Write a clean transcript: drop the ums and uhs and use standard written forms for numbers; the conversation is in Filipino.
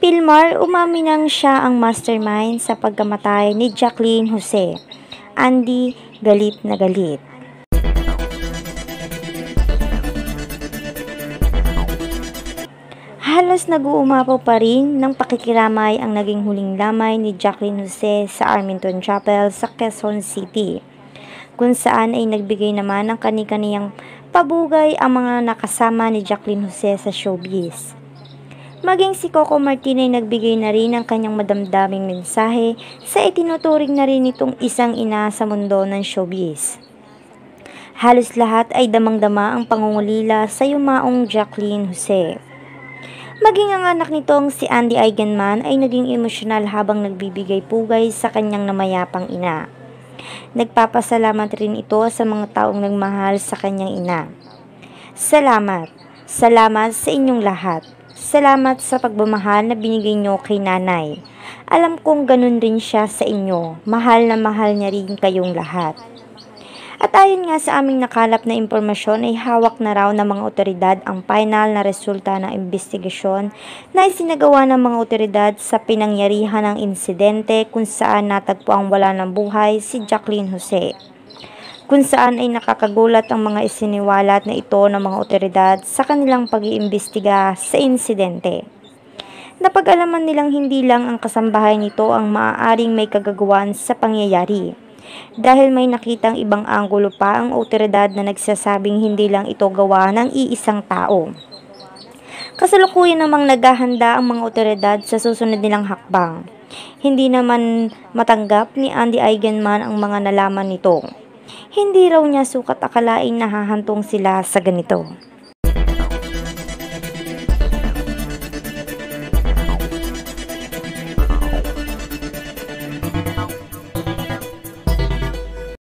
Pilmar, umaminang siya ang mastermind sa pagkamatay ni Jacqueline Jose. Andy, galit na galit. Halos nag-uumapaw pa rin ng pakikiramay ang naging huling lamay ni Jacqueline Jose sa Armenton Chapel sa Quezon City, kung saan ay nagbigay naman ng kani-kaniyang pabugay ang mga nakasama ni Jacqueline Jose sa showbiz. Maging si Coco Martin ay nagbigay na rin ng kanyang madamdaming mensahe sa itinuturing na rin itong isang ina sa mundo ng showbiz. Halos lahat ay damang-dama ang pangungulila sa yumaong Jacqueline Jose. Maging ang anak nitong si Andy Eigenman ay naging emosyonal habang nagbibigay pugay sa kanyang namayapang ina. Nagpapasalamat rin ito sa mga taong nagmahal sa kanyang ina. Salamat. Salamat sa inyong lahat. Salamat sa pagmamahal na binigay niyo kay nanay. Alam kong ganun rin siya sa inyo. Mahal na mahal niya rin kayong lahat. At ayon nga sa aming nakalap na impormasyon ay hawak na raw ng mga otoridad ang final na resulta ng investigasyon na isinagawa ng mga otoridad sa pinangyarihan ng insidente kung saan natagpuang wala ng buhay si Jacqueline Jose. Kung saan ay nakakagulat ang mga isiniwalat na ito ng mga otoridad sa kanilang pag-iimbestiga sa insidente. Napag-alaman nilang hindi lang ang kasambahay nito ang maaaring may kagagawan sa pangyayari, dahil may nakitang ibang anggulo pa ang otoridad na nagsasabing hindi lang ito gawa ng iisang tao. Kasalukuyan namang naghahanda ang mga otoridad sa susunod nilang hakbang. Hindi naman matanggap ni Andy Eigenman ang mga nalaman nito. Hindi raw niya sukat akalaing nahahantong sila sa ganito.